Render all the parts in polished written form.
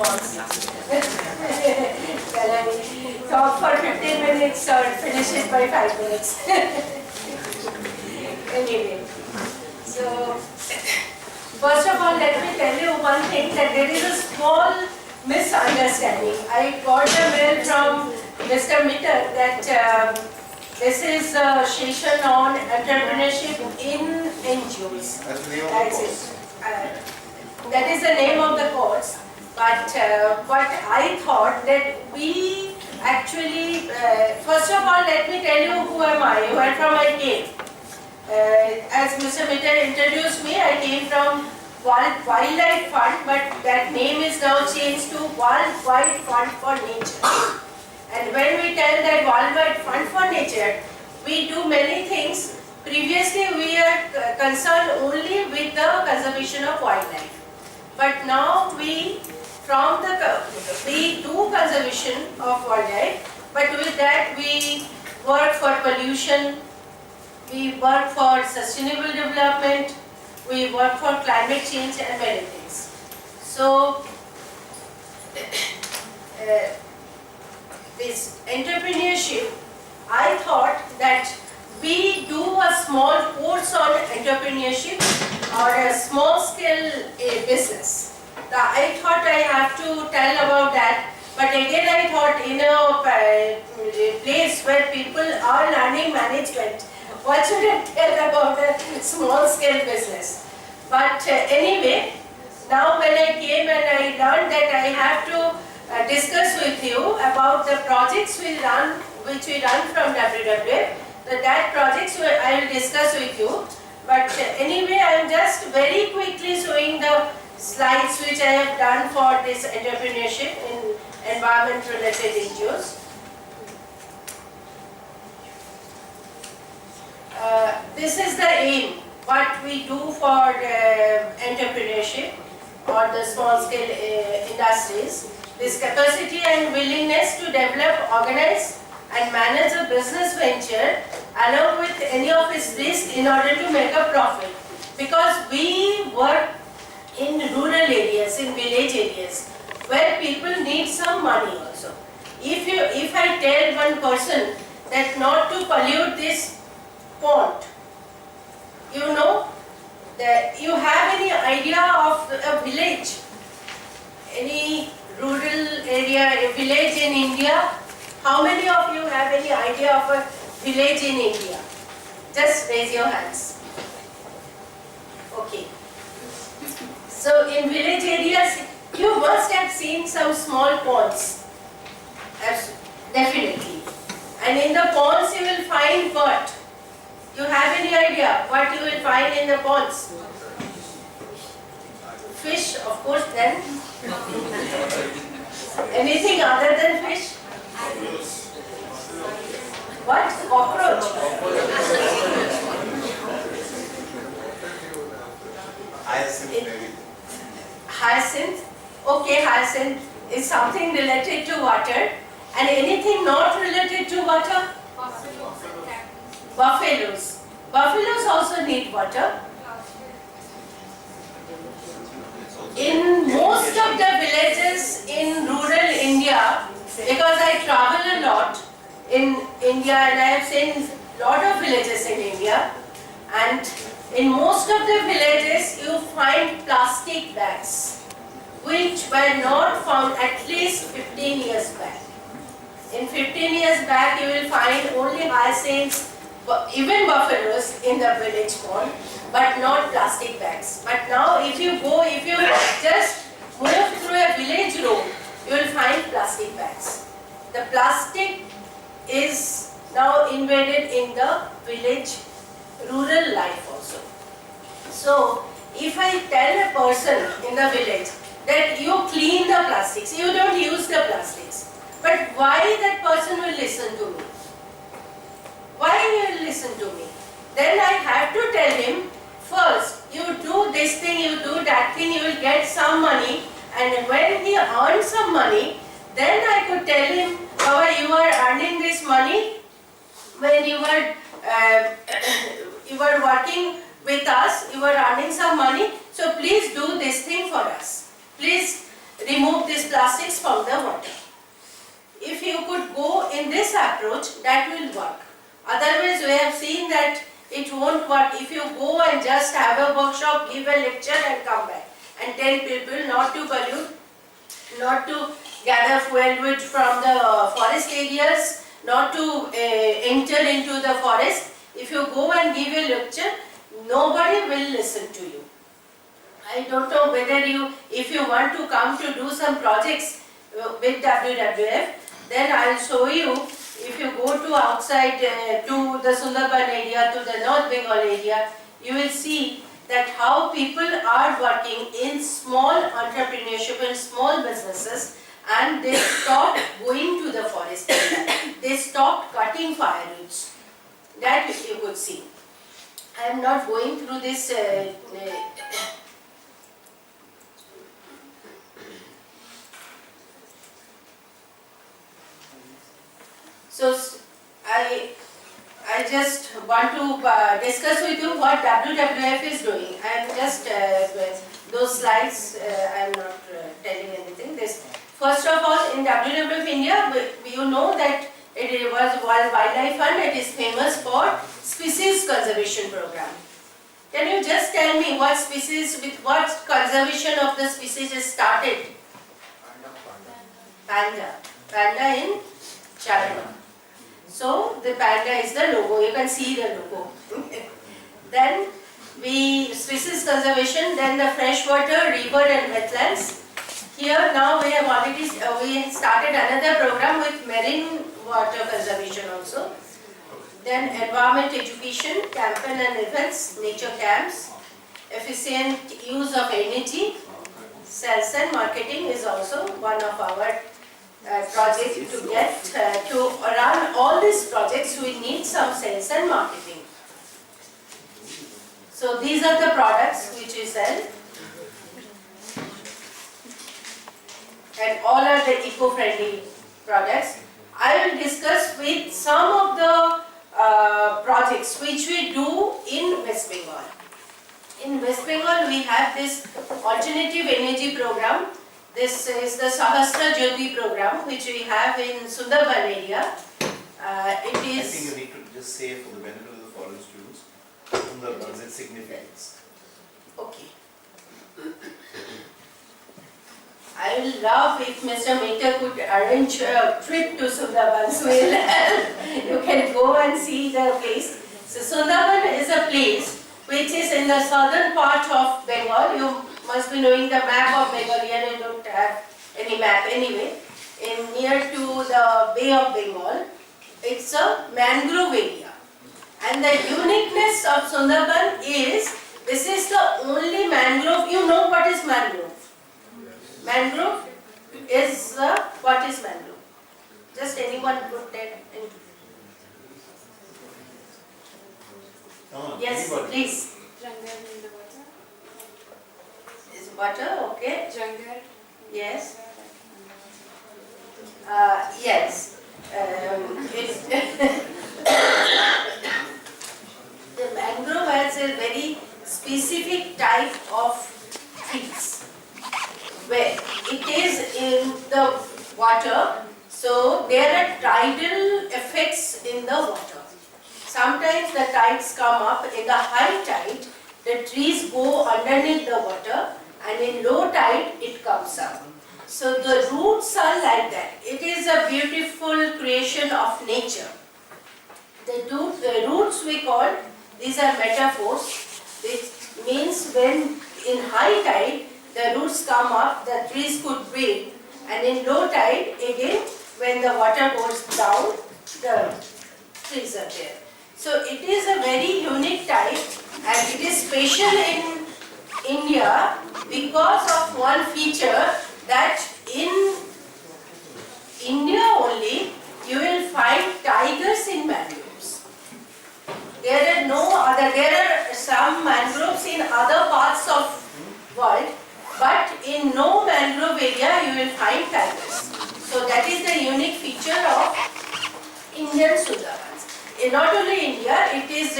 also. Well, I talk for 15 minutes or finish it by 5 minutes. Anyway, so first of all, let me tell you one thing, that there is a small misunderstanding. I got a mail from Mr. Mitter that this is a session on entrepreneurship in NGOs. That's it. That is the name of the course. But what I thought that we actually, first of all, let me tell you who am I, where from I came. As Mr. Mitter introduced me, I came from Wildlife Fund, but that name is now changed to Worldwide Fund for Nature. And when we tell that Worldwide Fund for Nature, we do many things. Previously, we are concerned only with the conservation of wildlife. But now we do conservation of wildlife, but with that we work for pollution, we work for sustainable development, we work for climate change and many things. So, this entrepreneurship, I thought that we do a small course on entrepreneurship or a small scale business. I thought I have to tell about that, but again I thought in a place where people are learning management, what should I tell about a small scale business? But anyway, now when I came and I learned that I have to discuss with you about the projects which we run from WWF, that projects I will discuss with you. But anyway, I am just very quickly showing the slides which I have done for this entrepreneurship in environment related NGOs. This is the aim, what we do for entrepreneurship or the small scale industries. This capacity and willingness to develop, organize and manage a business venture along with any of its risks in order to make a profit. Because we work in rural areas, in village areas, where people need some money also. If I tell one person that not to pollute this pond, you know, that you have any idea of a village, any rural area, a village in India? How many of you have any idea of a village in India? Just raise your hands. Okay. So in village areas, you must have seen some small ponds. Definitely. And in the ponds you will find what? You have any idea what you will find in the ponds? Fish, of course, then. Anything other than fish? What? Cockroach? Hyacinth? Okay, hyacinth is something related to water. And anything not related to water? Buffaloes. Buffaloes also need water. In most of the villages in rural India, because I travel a lot in India and I have seen a lot of villages in India, and in most of the villages you find plastic bags which were not found at least 15 years back. In 15 years back you will find only hyacinths, even buffaloes in the village pond, but not plastic bags. But now if you just move through a village road, you will find plastic bags. The plastic is now invaded in the village rural life also. So if I tell a person in the village that you clean the plastics, you don't use the plastics, but why that person will listen to me? Why he will listen to me? Then I have to tell him, first, you do this thing, you do that thing, you will get some money, and when he earns some money, then I could tell him, Baba, you are earning this money when you were working with us, you were earning some money, so please do this thing for us. Please remove these plastics from the water. If you could go in this approach, that will work. Otherwise, we have seen that it won't work. If you go and just have a workshop, give a lecture and come back and tell people not to pollute, not to gather fuel wood from the forest areas, not to enter into the forest. If you go and give a lecture, nobody will listen to you. I don't know whether if you want to come to do some projects with WWF, then I will show you. If you go to outside to the Sundarban area, to the North Bengal area, you will see that how people are working in small entrepreneurship and small businesses, and they stopped going to the forest area. They stopped cutting firewoods. That you could see. I am not going through this so I just want to discuss with you what WWF is doing. I am just those slides. I am not telling anything. This first of all, in WWF India, you know that it was World Wildlife Fund. It is famous for species conservation program. Can you just tell me what species, with what conservation of the species is started? Panda. Panda in China. So the panda is the logo. You can see the logo. Then species conservation. Then the freshwater, river and wetlands. Here now we have already we started another program with marine water conservation also. Then environment education, campaign and events, nature camps, efficient use of energy, sales and marketing is also one of our projects. To get to run all these projects, we need some sales and marketing. So these are the products which we sell, and all are the eco-friendly products. I will discuss with some of the projects which we do in West Bengal. In West Bengal, we have this alternative energy program. This is the Sahasra Jyoti program which we have in Sundarban area. It is. I think you need to just say for the benefit of the foreign students, Sundarban's its significance. Okay. I will love if Mr. Mehta could arrange a trip to Sundarban. So you can go and see the place. So Sundarban is a place which is in the southern part of Bengal. You must be knowing the map of Bengal. Here I don't have any map anyway. Near to the Bay of Bengal. It's a mangrove area. And the uniqueness of Sundarban is, this is the only mangrove. You know what is mangrove? Mangrove is what is mangrove? Just anyone could tell. Yes, please. Jungle in the water. Is water okay? Jungle. Yes. Yes. The mangrove has a very specific type of trees, where it is in the water, so there are tidal effects in the water. Sometimes the tides come up. In the high tide, the trees go underneath the water, and in low tide, it comes up. So the roots are like that. It is a beautiful creation of nature. The roots we call, these are metaphors, which means when in high tide, the roots come up, the trees could breathe, and in low tide, again, when the water goes down, the trees are there. So it is a very unique type, and it is special in India because of one feature, that in India only you will find tigers in mangroves. There are no other, there are some mangroves in other parts of world, but in no mangrove area you will find tigers. So that is the unique feature of Indian Sundarbans. Not only India, it is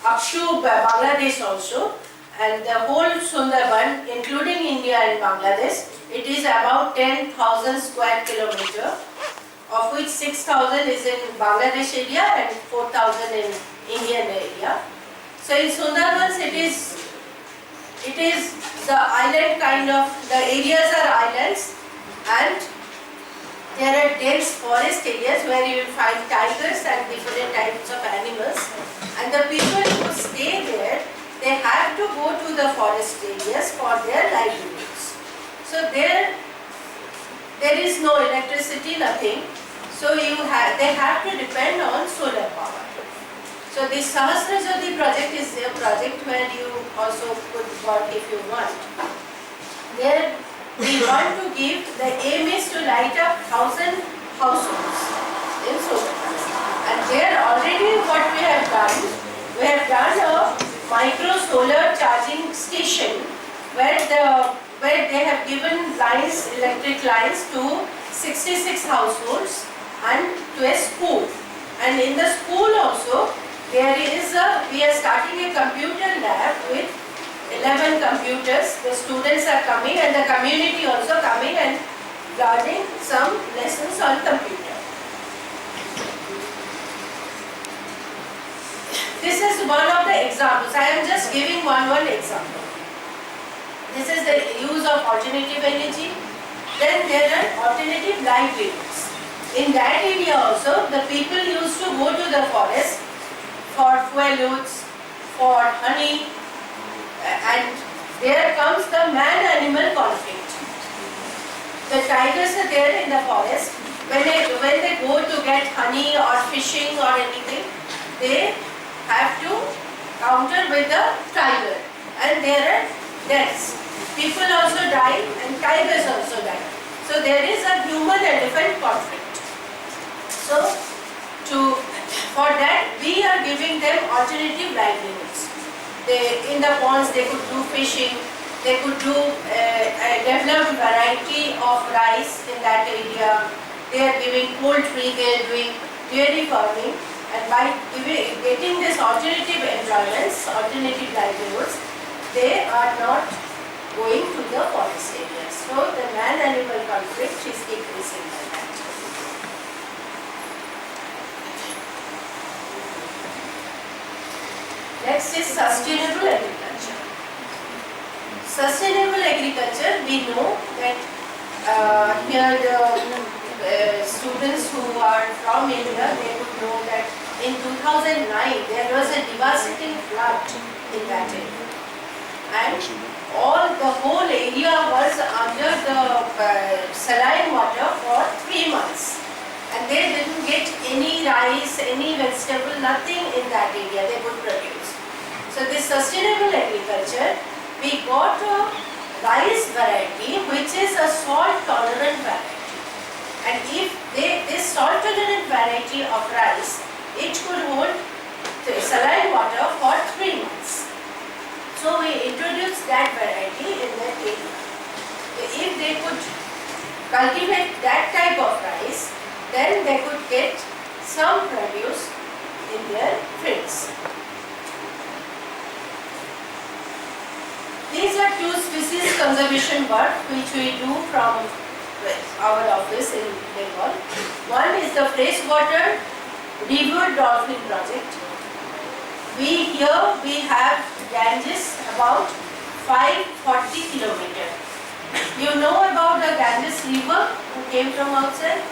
up to Bangladesh also, and the whole Sundarban, including India and Bangladesh, it is about 10,000 square kilometer, of which 6,000 is in Bangladesh area and 4,000 in Indian area. So in Sundarbans it is the island kind of, the areas are islands, and there are dense forest areas where you will find tigers and different types of animals, and the people who stay there, they have to go to the forest areas for their livelihoods. So there is no electricity, nothing. So they have to depend on solar power. So this Sahasrajyoti project is a project where you also could work if you want. There we want to give, the aim is to light up 1,000 households in solar panels. And there already what we have done a micro solar charging station where they have given lines, electric lines to 66 households and to a school. And in the school also we are starting a computer lab with 11 computers. The students are coming and the community also coming and learning some lessons on computer. This is one of the examples. I am just giving one example. This is the use of alternative energy. Then there are alternative livelihoods. In that area also, the people used to go to the forest for fuelwoods, for honey, and there comes the man-animal conflict. The tigers are there in the forest. When they go to get honey or fishing or anything, they have to counter with the tiger, and there are deaths. People also die and tigers also die. So there is a human-elephant conflict. So for that we are giving them alternative livelihoods. In the ponds they could do fishing, they could do a developed variety of rice in that area. They are giving poultry, they are doing dairy farming, and by getting this alternative environments, alternative livelihoods, they are not going to the forest areas. So the man-animal conflict is decreasing by that. Next is sustainable agriculture. Sustainable agriculture, we know that here the students who are from India, they would know that in 2009 there was a devastating flood in that area. And the whole area was under the saline water for 3 months. And they didn't get any rice, any vegetable, nothing in that area they could produce. So this sustainable agriculture, we got a rice variety which is a salt tolerant variety. And if this salt tolerant variety of rice, it could hold saline water for 3 months. So we introduced that variety in that area. If they could cultivate that type of rice, then they could get some produce in their fields. These are 2 species conservation work which we do from our office in Bengal. One is the freshwater river dolphin project. We have Ganges about 540 kilometers. You know about the Ganges river who came from outside?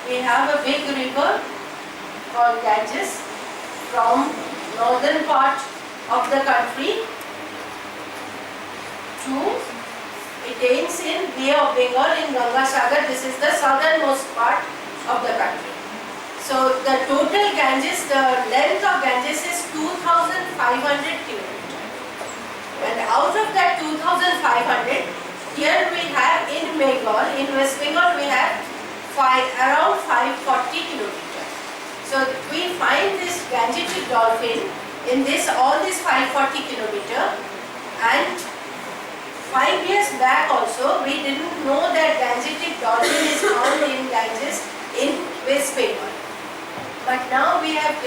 We have a big river called Ganges from northern part of the country to, it ends in Bay of Bengal in Ganga Sagar. This is the southernmost part of the country. So the total Ganges, the length of Ganges is 2,500 kilometers. And out of that 2,500, here we have in Bengal, in West Bengal, we have around 540 kilometers. So we find this Gangetic dolphin in all this 540 kilometers, and 5 years back also we didn't know that Gangetic dolphin is found in Ganges in West Bengal. But now we have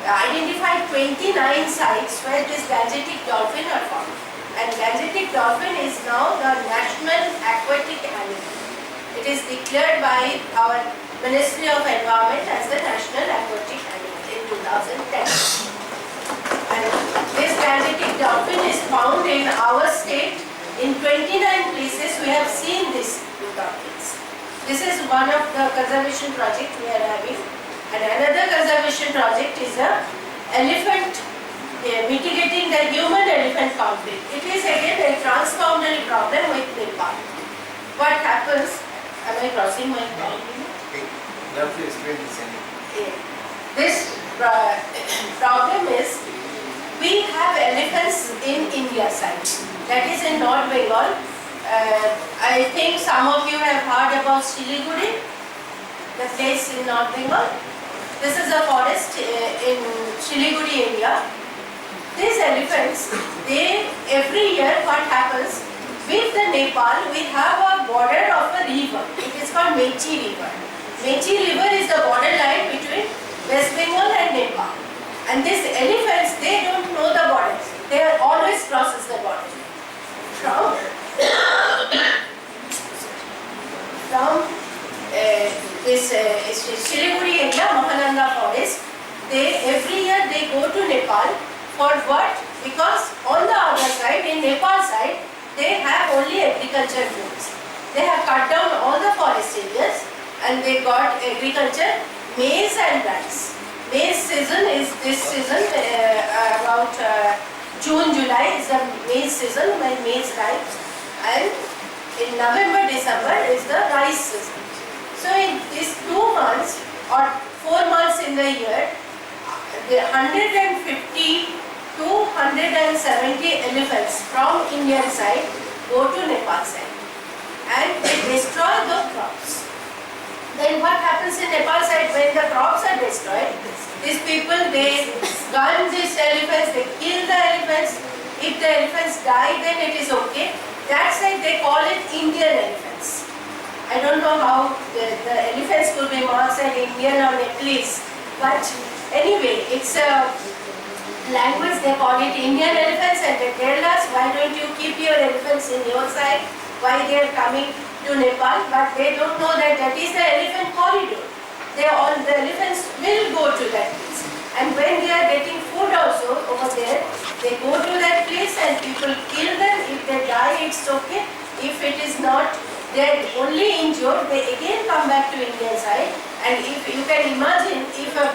identified 29 sites where this Gangetic dolphin are found. And Gangetic dolphin is now the national aquatic animal. It is declared by our Ministry of Environment as the national aquatic animal in 2010. And this Gangetic dolphin is found in our state. In 29 places we have seen these dolphins. This is one of the conservation projects we are having. And another conservation project is a elephant, mitigating the human-elephant conflict. It is again a transboundary problem with Nepal. What happens? Am I crossing my point? Roughly explain this. This problem is, we have elephants in India side. That is in North Bengal. I think some of you have heard about Siliguri, the place in North Bengal. This is a forest in Siliguri area. These elephants, every year what happens, with the Nepal we have a border of a river. It is called Mechi River. Mechi River is the border line between West Bengal and Nepal. And these elephants, they don't know the borders. They are always crosses the border. From this Siliguri area, Mahananda forest, every year they go to Nepal for what? Because on the other side, in Nepal side, they have only agriculture fields. They have cut down all the forest areas and they got agriculture, maize and rice. Maize season is this season, about June, July is the maize season when maize ripes, and in November, December is the rice season. So in these 2 months or 4 months in the year, the 150 to 170 elephants from Indian side go to Nepal side and they destroy the crops. Then what happens in Nepal side when the crops are destroyed? These people, they gun these elephants, they kill the elephants. If the elephants die, then it is okay. That's why they call it Indian elephants. I don't know how the elephants could be marked as Indian or Nepalese, but anyway, it's a language, they call it Indian elephants, and they tell us, why don't you keep your elephants in your side, why they are coming to Nepal, but they don't know that that is the elephant corridor. The elephants will go to that place, and when they are getting food also over there, they go to that place and people kill them. If they die, it's okay. If it is not, they are only injured, they again come back to Indian side. And if you can imagine, if an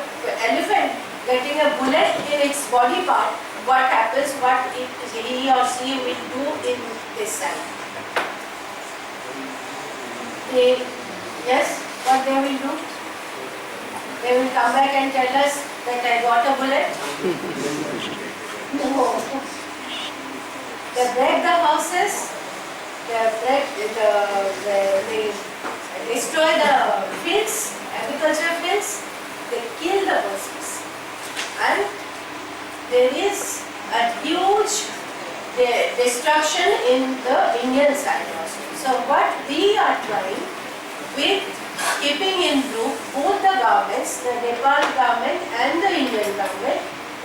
elephant getting a bullet in its body part, what happens, what he or she will do in this side. Yes, what they will do? They will come back and tell us that I got a bullet. No. They break the houses, they destroy the fields, agricultural fields, they kill the persons. And there is a huge destruction in the Indian side also. So what we are trying with keeping in view both the governments, the Nepal government and the Indian government,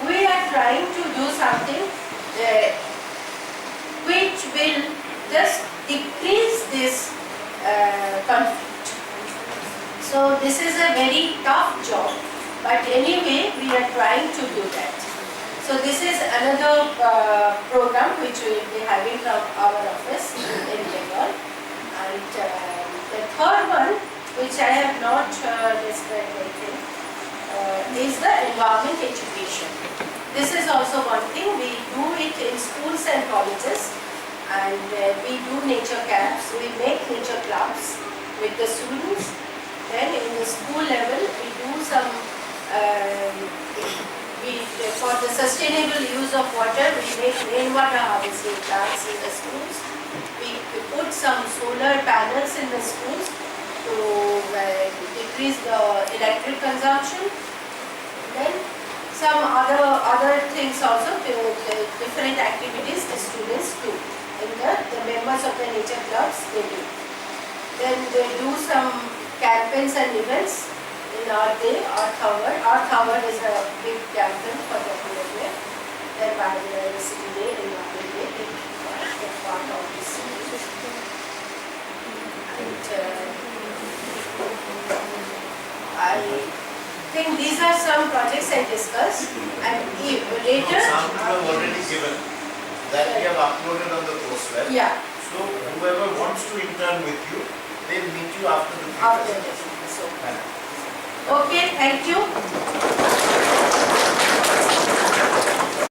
we are trying to do something which will just decrease this conflict. So this is a very tough job, but anyway we are trying to do that. So this is another program which we will be having from our office in Bengal. And the third one, which I have not described anything, is the environment education. This is also one thing, we do it in schools and colleges, and we do nature camps, we make nature clubs with the students. Then in the school level, we do some, for the sustainable use of water, we make rainwater harvesting plants in the schools. We put some solar panels in the schools to decrease the electric consumption. Then some other things also, different activities the students do. And the members of the nature clubs, they do. Then they do some campaigns and events in our day, Earth Hour. Earth Hour is a big campaign for WWF. Then Biodiversity Day in Day. part of this. And I think these are some projects I discussed, and later. Some you have already given that we have uploaded on the course web. Yeah. So whoever wants to intern with you, they'll meet you after the After presentation. this. So, okay, thank you.